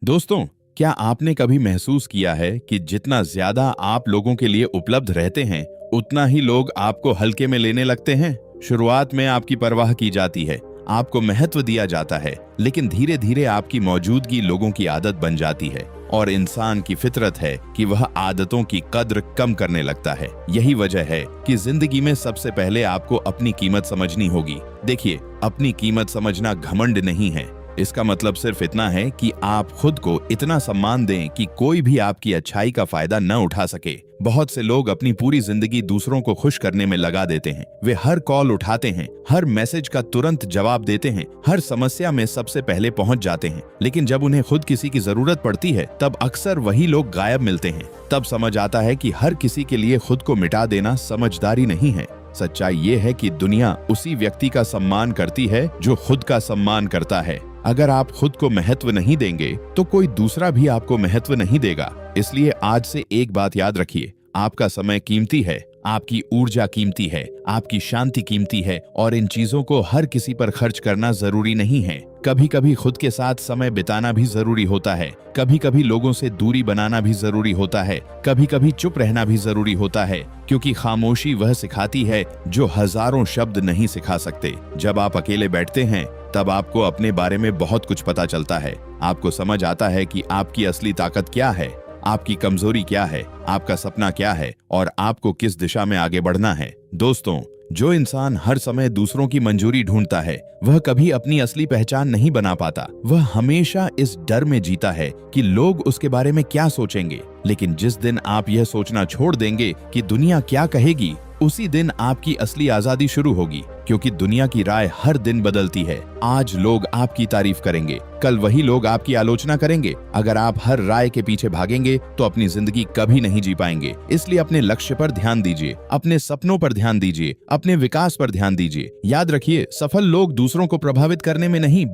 दोस्तों, क्या आपने कभी महसूस किया है कि जितना ज्यादा आप लोगों के लिए उपलब्ध रहते हैं, उतना ही लोग आपको हल्के में लेने लगते हैं? शुरुआत में आपकी परवाह की जाती है, आपको महत्व दिया जाता है, लेकिन धीरे धीरे आपकी मौजूदगी लोगों की आदत बन जाती है और इंसान की फितरत है कि वह आदतों की कद्र कम करने लगता है। यही वजह है कि जिंदगी में सबसे पहले आपको अपनी कीमत समझनी होगी। देखिए, अपनी कीमत समझना घमंड नहीं है। इसका मतलब सिर्फ इतना है कि आप खुद को इतना सम्मान दें कि कोई भी आपकी अच्छाई का फायदा न उठा सके। बहुत से लोग अपनी पूरी जिंदगी दूसरों को खुश करने में लगा देते हैं। वे हर कॉल उठाते हैं, हर मैसेज का तुरंत जवाब देते हैं, हर समस्या में सबसे पहले पहुंच जाते हैं, लेकिन जब उन्हें खुद किसी की जरूरत पड़ती है तब अक्सर वही लोग गायब मिलते हैं। तब समझ आता है कि हर किसी के लिए खुद को मिटा देना समझदारी नहीं है। सच्चाई ये है कि दुनिया उसी व्यक्ति का सम्मान करती है जो खुद का सम्मान करता है। अगर आप खुद को महत्व नहीं देंगे तो कोई दूसरा भी आपको महत्व नहीं देगा। इसलिए आज से एक बात याद रखिए, आपका समय कीमती है, आपकी ऊर्जा कीमती है, आपकी शांति कीमती है और इन चीजों को हर किसी पर खर्च करना जरूरी नहीं है। कभी कभी खुद के साथ समय बिताना भी जरूरी होता है, कभी कभी लोगों से दूरी बनाना भी जरूरी होता है, कभी कभी चुप रहना भी जरूरी होता है, क्योंकि खामोशी वह सिखाती है जो हजारों शब्द नहीं सिखा सकते। जब आप अकेले बैठते हैं तब आपको अपने बारे में बहुत कुछ पता चलता है। आपको समझ आता है कि आपकी असली ताकत क्या है, आपकी कमजोरी क्या है, आपका सपना क्या है और आपको किस दिशा में आगे बढ़ना है। दोस्तों, जो इंसान हर समय दूसरों की मंजूरी ढूंढता है वह कभी अपनी असली पहचान नहीं बना पाता। वह हमेशा इस डर में जीता है कि लोग उसके बारे में क्या सोचेंगे। लेकिन जिस दिन आप यह सोचना छोड़ देंगे कि दुनिया क्या कहेगी, उसी दिन आपकी असली आजादी शुरू होगी, क्योंकि दुनिया की राय हर दिन बदलती है। आज लोग आपकी तारीफ करेंगे, कल वही लोग आपकी आलोचना करेंगे। अगर आप हर राय के पीछे भागेंगे तो अपनी जिंदगी कभी नहीं जी पाएंगे। इसलिए अपने लक्ष्य पर ध्यान दीजिए, अपने सपनों पर ध्यान दीजिए, अपने विकास पर ध्यान दीजिए। याद रखिए, सफल लोग दूसरों को प्रभावित करने में नहीं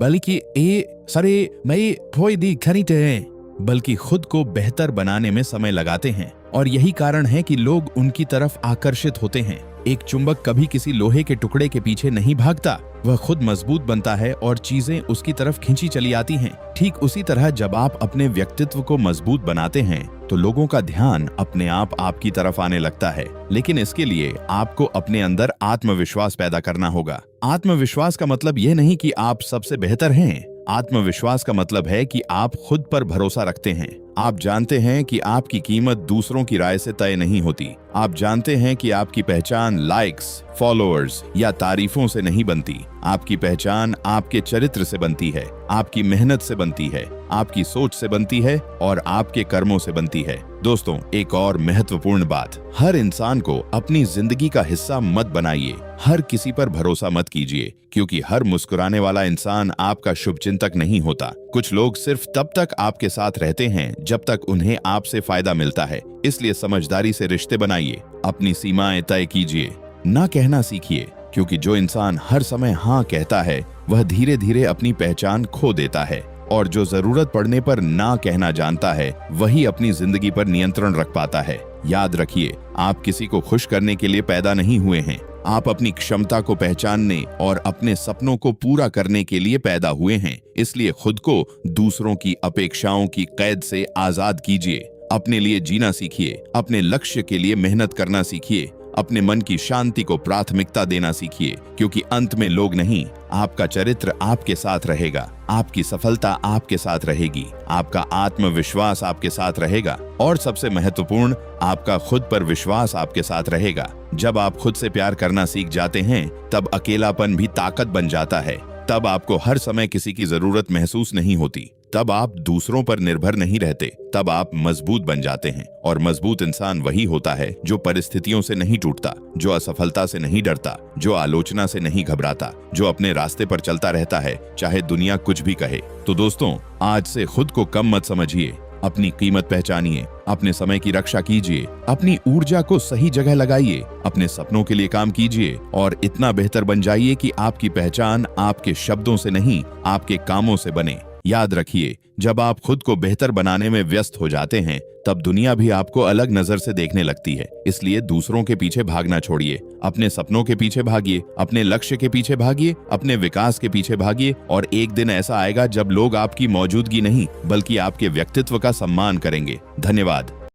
बल्कि खुद को बेहतर बनाने में समय लगाते हैं। और यही कारण है कि लोग उनकी तरफ आकर्षित होते हैं। एक चुंबक कभी किसी लोहे के टुकड़े के पीछे नहीं भागता, वह खुद मजबूत बनता है और चीजें उसकी तरफ खींची चली आती हैं। ठीक उसी तरह जब आप अपने व्यक्तित्व को मजबूत बनाते हैं तो लोगों का ध्यान अपने आप आपकी तरफ आने लगता है। लेकिन इसके लिए आपको अपने अंदर आत्मविश्वास पैदा करना होगा। आत्मविश्वास का मतलब यह नहीं कि आप सबसे बेहतर हैं। आत्मविश्वास का मतलब है कि आप खुद पर भरोसा रखते हैं। आप जानते हैं कि आपकी कीमत दूसरों की राय से तय नहीं होती। आप जानते हैं कि आपकी पहचान लाइक्स, फॉलोअर्स या तारीफों से नहीं बनती। आपकी पहचान आपके चरित्र से बनती है, आपकी मेहनत से बनती है, आपकी सोच से बनती है और आपके कर्मों से बनती है। दोस्तों, एक और महत्वपूर्ण बात, हर इंसान को अपनी जिंदगी का हिस्सा मत बनाइए। हर किसी पर भरोसा मत कीजिए, क्योंकि हर मुस्कुराने वाला इंसान आपका शुभचिंतक नहीं होता। कुछ लोग सिर्फ तब तक आपके साथ रहते हैं जब तक उन्हें आपसे फायदा मिलता है। इसलिए समझदारी से रिश्ते बनाइए, अपनी सीमाएं तय कीजिए, ना कहना सीखिए, क्योंकि जो इंसान हर समय हाँ कहता है वह धीरे धीरे अपनी पहचान खो देता है। और जो जरूरत पड़ने पर ना कहना जानता है वही अपनी जिंदगी पर नियंत्रण रख पाता है। याद रखिए, आप किसी को खुश करने के लिए पैदा नहीं हुए हैं। आप अपनी क्षमता को पहचानने और अपने सपनों को पूरा करने के लिए पैदा हुए हैं। इसलिए खुद को दूसरों की अपेक्षाओं की कैद से आजाद कीजिए। अपने लिए जीना सीखिए, अपने लक्ष्य के लिए मेहनत करना सीखिए, अपने मन की शांति को प्राथमिकता देना सीखिए, क्योंकि अंत में लोग नहीं, आपका चरित्र आपके साथ रहेगा, आपकी सफलता आपके साथ रहेगी, आपका आत्मविश्वास आपके साथ रहेगा और सबसे महत्वपूर्ण, आपका खुद पर विश्वास आपके साथ रहेगा। जब आप खुद से प्यार करना सीख जाते हैं तब अकेलापन भी ताकत बन जाता है। तब आपको हर समय किसी की जरूरत महसूस नहीं होती। तब आप दूसरों पर निर्भर नहीं रहते। तब आप मजबूत बन जाते हैं। और मजबूत इंसान वही होता है जो परिस्थितियों से नहीं टूटता, जो असफलता से नहीं डरता, जो आलोचना से नहीं घबराता, जो अपने रास्ते पर चलता रहता है चाहे दुनिया कुछ भी कहे। तो दोस्तों, आज से खुद को कम मत समझिए, अपनी कीमत पहचानिए, अपने समय की रक्षा कीजिए, अपनी ऊर्जा को सही जगह लगाइए, अपने सपनों के लिए काम कीजिए और इतना बेहतर बन जाइए कि आपकी पहचान आपके शब्दों से नहीं, आपके कामों से बने। याद रखिए, जब आप खुद को बेहतर बनाने में व्यस्त हो जाते हैं तब दुनिया भी आपको अलग नजर से देखने लगती है। इसलिए दूसरों के पीछे भागना छोड़िए, अपने सपनों के पीछे भागिए, अपने लक्ष्य के पीछे भागिए, अपने विकास के पीछे भागिए और एक दिन ऐसा आएगा जब लोग आपकी मौजूदगी नहीं बल्कि आपके व्यक्तित्व का सम्मान करेंगे। धन्यवाद।